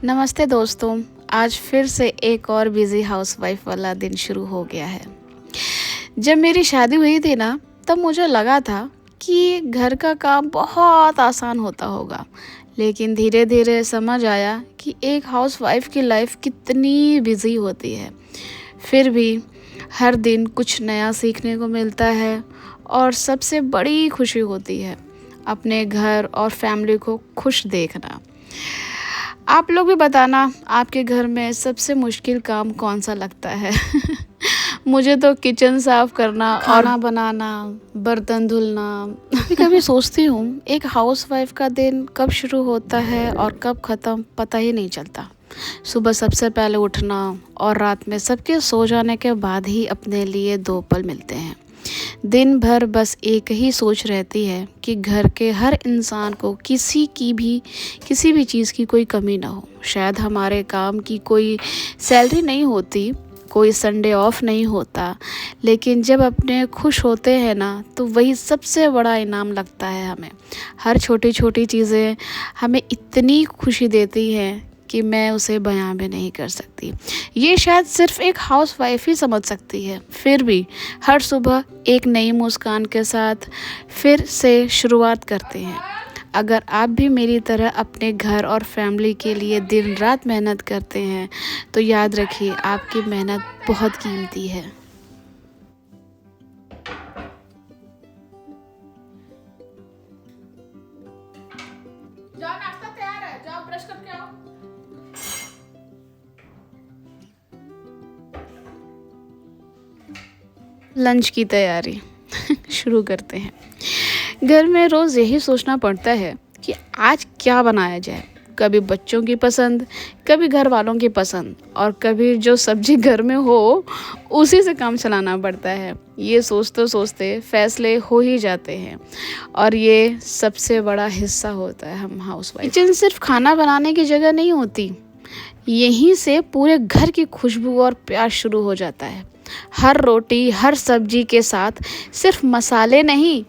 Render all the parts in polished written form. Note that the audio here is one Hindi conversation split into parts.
नमस्ते दोस्तों। आज फिर से एक और बिज़ी हाउसवाइफ वाला दिन शुरू हो गया है। जब मेरी शादी हुई थी ना, तब मुझे लगा था कि घर का काम बहुत आसान होता होगा। लेकिन धीरे-धीरे समझ आया कि एक हाउसवाइफ की लाइफ कितनी बिज़ी होती है। फिर भी हर दिन कुछ नया सीखने को मिलता है और सबसे बड़ी खुशी होती है अपने घर और फैमिली को खुश देखना। आप लोग भी बताना, आपके घर में सबसे मुश्किल काम कौन-सा लगता है? मुझे तो किचन साफ करना, खाना बनाना, बर्तन धुलना। कभी-कभी सोचती हूँ, एक हाउसवाइफ का दिन कब शुरू होता है और कब ख़त्म पता ही नहीं चलता। सुबह सबसे पहले उठना और रात में सबके सो जाने के बाद ही अपने लिए 2 पल मिलते हैं। दिन भर बस एक ही सोच रहती है कि घर के हर इंसान को किसी भी चीज़ की कोई कमी ना हो। शायद हमारे काम की कोई सैलरी नहीं होती, कोई संडे ऑफ नहीं होता, लेकिन जब अपने खुश होते हैं ना, तो वही सबसे बड़ा इनाम लगता है हमें। हर छोटी-छोटी चीज़ें हमें इतनी खुशी देती हैं कि मैं उसे बयां भी नहीं कर सकती। ये शायद सिर्फ एक हाउसवाइफ ही समझ सकती है। फिर भी हर सुबह एक नई मुस्कान के साथ फिर से शुरुआत करते हैं। अगर आप भी मेरी तरह अपने घर और फैमिली के लिए दिन रात मेहनत करते हैं, तो याद रखिए आपकी मेहनत बहुत कीमती है। जाओ, नाश्ता तैयार है, जाओ ब्रश करके आओ। लंच की तैयारी शुरू करते हैं। घर में रोज़ यही सोचना पड़ता है कि आज क्या बनाया जाए। कभी बच्चों की पसंद, कभी घर वालों की पसंद और कभी जो सब्जी घर में हो उसी से काम चलाना पड़ता है। ये सोचते-सोचते फैसले हो ही जाते हैं और ये सबसे बड़ा हिस्सा होता है हम हाउसवाइफ। किचन सिर्फ खाना बनाने की जगह नहीं होती। यहीं से पूरे घर की खुशबू और प्यार शुरू हो जाता है। हर रोटी, हर सब्जी के साथ सिर्फ मसाले नहीं,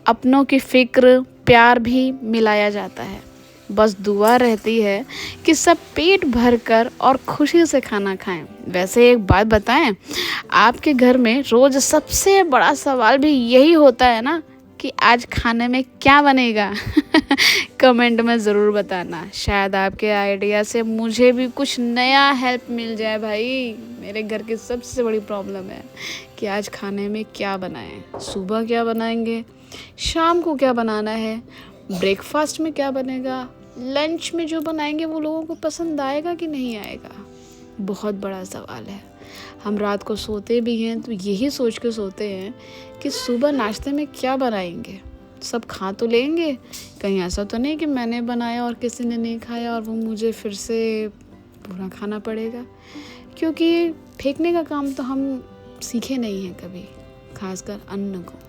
अपनों की फ़िक्र, प्यार भी मिलाया जाता है। बस दुआ रहती है कि सब पेट भरकर और खुशी से खाना खाएं। वैसे एक बात बताएं, आपके घर में रोज़ सबसे बड़ा सवाल भी यही होता है ना कि आज खाने में क्या बनेगा? कमेंट में ज़रूर बताना। शायद आपके आइडिया से मुझे भी कुछ नया हेल्प मिल जाए भाई। मेरे घर की सबसे बड़ी प्रॉब्लम है कि आज खाने में क्या बनाएं, सुबह क्या बनाएंगे, शाम को क्या बनाना है, ब्रेकफास्ट में क्या बनेगा, लंच में जो बनाएंगे वो लोगों को पसंद आएगा कि नहीं आएगा। बहुत बड़ा सवाल है। हम रात को सोते भी हैं तो यही सोच के सोते हैं कि सुबह नाश्ते में क्या बनाएंगे। सब खा तो लेंगे, कहीं ऐसा तो नहीं कि मैंने बनाया और किसी ने नहीं खाया और वो मुझे फिर से पूरा खाना पड़ेगा। क्योंकि फेंकने का काम तो हम सीखे नहीं हैं कभी, खासकर अन्न को।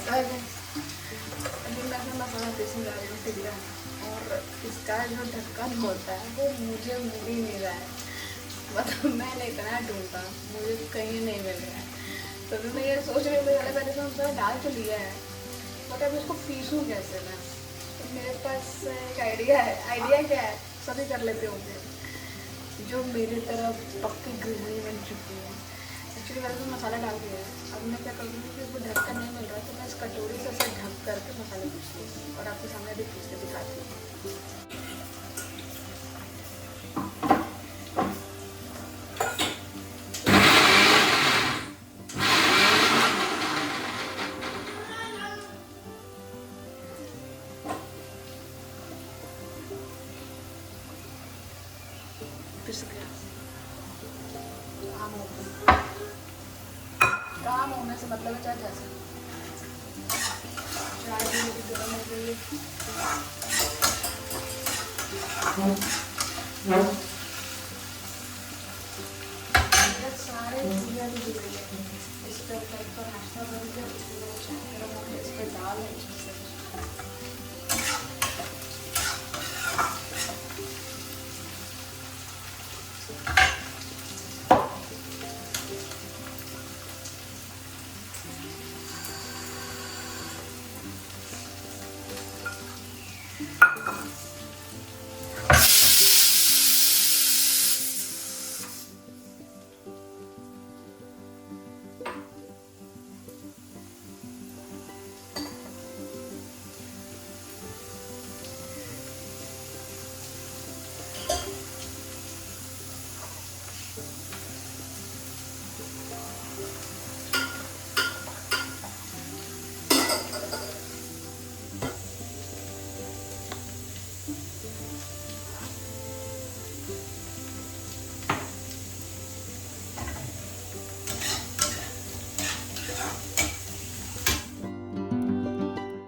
अभी मैं अपना मसाला पीसने जा रही हूँ सिल्ला, और इसका जो ढक्कन होता है वो मुझे मिल ही नहीं रहा है। मतलब मैंने इतना ढूंढा, मुझे कहीं नहीं मिल रहा है। तो अभी मैं ये सोच रही हूँ पहले तो उसमें डाल तो लिया है, बट अब इसको पीसूँ कैसे मैं। तो मेरे पास एक आइडिया है। आइडिया क्या है, सभी कर लेते होंगे जो मेरी तरफ पक्की गृहिणी बन चुकी है। एक्चुअली मैंने तो मसाला डाल दिया है। अब मैं क्या करूँगी कि इसको ढक्कन नहीं मिल रहा, तो मैं इस कटोरी से ऐसे ढक करके मसाले पीसती हूँ और आपके सामने भी पीस के दिखाती हूँ। पिस गया। काम होने से मतलब है चाहे जैसे चाय भी मेरी गर्म हो गई है। सारे चीज़ें भी जुड़ गई है। इस पर टाइप का नाश्ता बन गया, इसमें चाय गर्म हो गया, इस पर दाल है, इसमें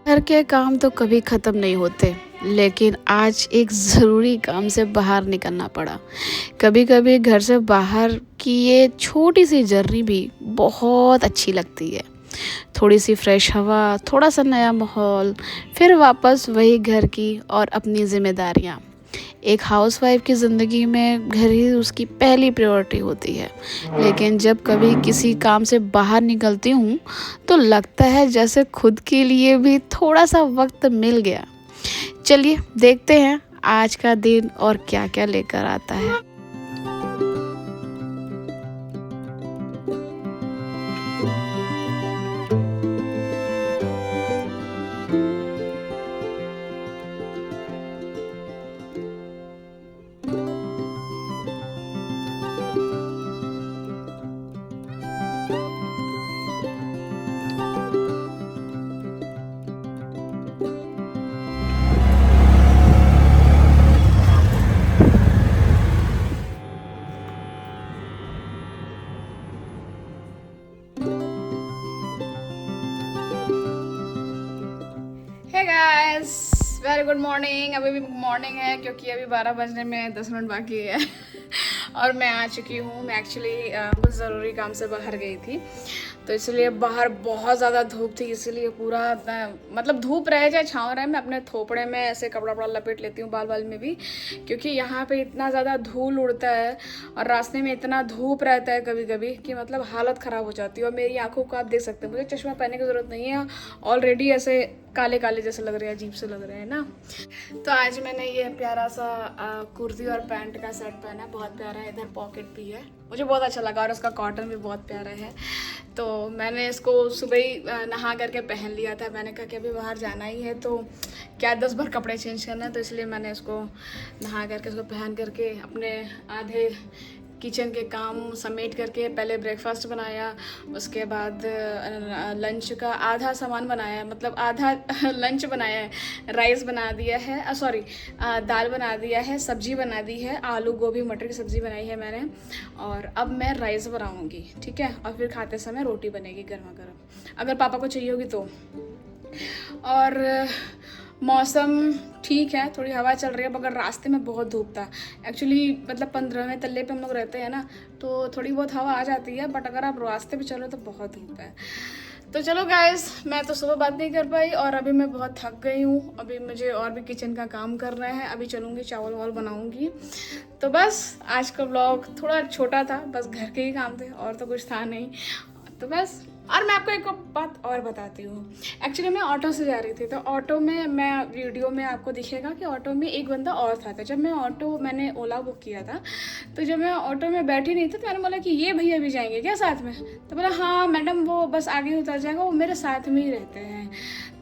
घर के काम तो कभी ख़त्म नहीं होते, लेकिन आज एक ज़रूरी काम से बाहर निकलना पड़ा। कभी कभी घर से बाहर की ये छोटी सी जर्नी भी बहुत अच्छी लगती है। थोड़ी सी फ्रेश हवा, थोड़ा सा नया माहौल, फिर वापस वही घर की और अपनी जिम्मेदारियाँ। एक हाउसवाइफ की ज़िंदगी में घर ही उसकी पहली प्रायोरिटी होती है, लेकिन जब कभी किसी काम से बाहर निकलती हूँ तो लगता है जैसे खुद के लिए भी थोड़ा सा वक्त मिल गया। चलिए देखते हैं आज का दिन और क्या क्या लेकर आता है। Hey guys, very good morning. अभी भी मॉर्निंग है क्योंकि अभी 12 बजने में 10 मिनट बाकी है और मैं आ चुकी हूँ। मैं एक्चुअली कुछ ज़रूरी काम से बाहर गई थी, तो इसलिए बाहर बहुत ज़्यादा धूप थी, इसलिए पूरा मतलब धूप रहे चाहे छाँव रहे, मैं अपने थोपड़े में ऐसे कपड़ा वपड़ा लपेट लेती हूँ, बाल बाल में भी, क्योंकि यहाँ पे इतना ज़्यादा धूल उड़ता है और रास्ते में इतना धूप रहता है कभी कभी कि मतलब हालत ख़राब हो जाती है। और मेरी आंखों को आप देख सकते हैं, मुझे चश्मा पहनने की ज़रूरत नहीं है, ऑलरेडी ऐसे काले काले जैसे लग रहे हैं, अजीब से लग रहे हैं ना। तो आज मैंने ये प्यारा सा कुर्ती और पैंट का सेट पहना, बहुत प्यारा है, इधर पॉकेट भी है, मुझे बहुत अच्छा लगा और उसका कॉटन भी बहुत प्यारा है। तो मैंने इसको सुबह ही नहा करके पहन लिया था। मैंने कहा कि अभी बाहर जाना ही है तो क्या 10 बार कपड़े चेंज करना है, तो इसलिए मैंने इसको नहा करके उसको पहन करके अपने आधे किचन के काम समेट करके पहले ब्रेकफास्ट बनाया, उसके बाद लंच का आधा सामान बनाया, मतलब आधा लंच बनाया है, राइस बना दिया है, सॉरी दाल बना दिया है, सब्जी बना दी है, आलू गोभी मटर की सब्ज़ी बनाई है मैंने, और अब मैं राइस बनाऊंगी, ठीक है, और फिर खाते समय रोटी बनेगी गर्मा गर्म, अगर पापा को चाहिए होगी तो। और मौसम ठीक है, थोड़ी हवा चल रही है, मगर रास्ते में बहुत धूप था एक्चुअली, मतलब 15वें तल्ले पे हम लोग रहते हैं ना, तो थोड़ी बहुत हवा आ जाती है, बट अगर आप रास्ते पे चलो तो बहुत धूप है। तो चलो गाइस, मैं तो सुबह बात नहीं कर पाई और अभी मैं बहुत थक गई हूँ, अभी मुझे और भी किचन का काम करना है, अभी चलूँगी चावल वावल बनाऊँगी। तो बस आज का ब्लॉग थोड़ा छोटा था, बस घर के ही काम थे और तो कुछ था नहीं, तो बस। और मैं आपको एक बात और बताती हूँ, एक्चुअली मैं ऑटो से जा रही थी, तो ऑटो में मैं वीडियो में आपको दिखेगा कि ऑटो में एक बंदा और था। तो जब मैंने ओला बुक किया था, तो जब मैं ऑटो में बैठी नहीं थी तो मैंने बोला कि ये भैया भी जाएंगे क्या साथ में, तो बोला हाँ मैडम वो बस आगे उतर जाएगा, वो मेरे साथ में ही रहते हैं।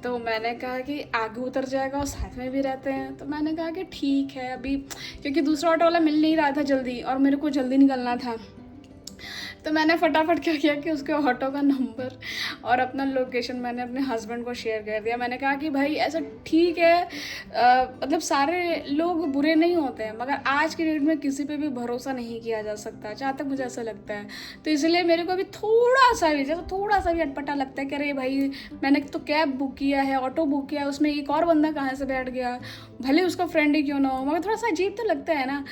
तो मैंने कहा कि आगे उतर जाएगा और साथ में भी रहते हैं, तो मैंने कहा कि ठीक है अभी, क्योंकि दूसरा ऑटो वाला मिल नहीं रहा था जल्दी और मेरे को जल्दी निकलना था, तो मैंने फटाफट क्या किया कि उसके ऑटो का नंबर और अपना लोकेशन मैंने अपने हस्बैंड को शेयर कर दिया। मैंने कहा कि भाई ऐसा ठीक है, मतलब सारे लोग बुरे नहीं होते हैं, मगर आज की डेट में किसी पे भी भरोसा नहीं किया जा सकता, जहाँ तक मुझे ऐसा लगता है। तो इसलिए मेरे को भी थोड़ा सा भी अटपटा लगता है कि अरे भाई मैंने तो कैब बुक किया है, ऑटो बुक किया है, उसमें एक और बंदा कहाँ से बैठ गया, भले उसका फ्रेंड ही क्यों ना हो, मगर थोड़ा सा अजीब तो लगता है ना।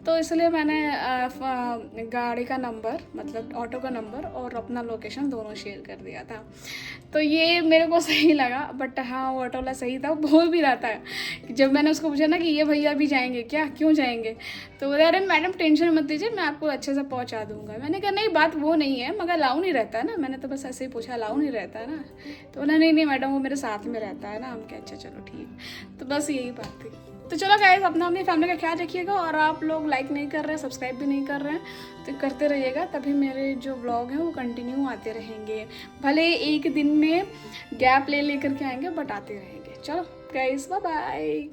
तो इसलिए मैंने गाड़ी का नंबर, मतलब ऑटो का नंबर और अपना लोकेशन दोनों शेयर कर दिया था। तो ये मेरे को सही लगा। बट हाँ, वो ऑटो वाला सही था, वो बोल भी रहा था जब मैंने उसको पूछा ना कि ये भैया भी जाएंगे क्या, क्यों जाएंगे, तो बोले अरे मैडम टेंशन मत दीजिए, मैं आपको अच्छे से पहुंचा दूंगा। मैंने कहा नहीं, बात वो नहीं है, मगर अलाउ नहीं रहता है ना। मैंने तो बस ऐसे ही पूछा, अलाउ नहीं रहता है ना। तो बोला नहीं नहीं मैडम, वो मेरे साथ में रहता है ना। हम क्या, अच्छा चलो ठीक। तो बस यही बात थी। तो चलो गाइस, अपना अपनी फैमिली का ख्याल रखिएगा, और आप लोग लाइक नहीं कर रहे हैं, सब्सक्राइब भी नहीं कर रहे हैं, तो करते रहिएगा, तभी मेरे जो व्लॉग हैं वो कंटिन्यू आते रहेंगे। भले एक दिन में गैप ले लेकर के आएंगे, बट आते रहेंगे। चलो गाइस, बाय बाय।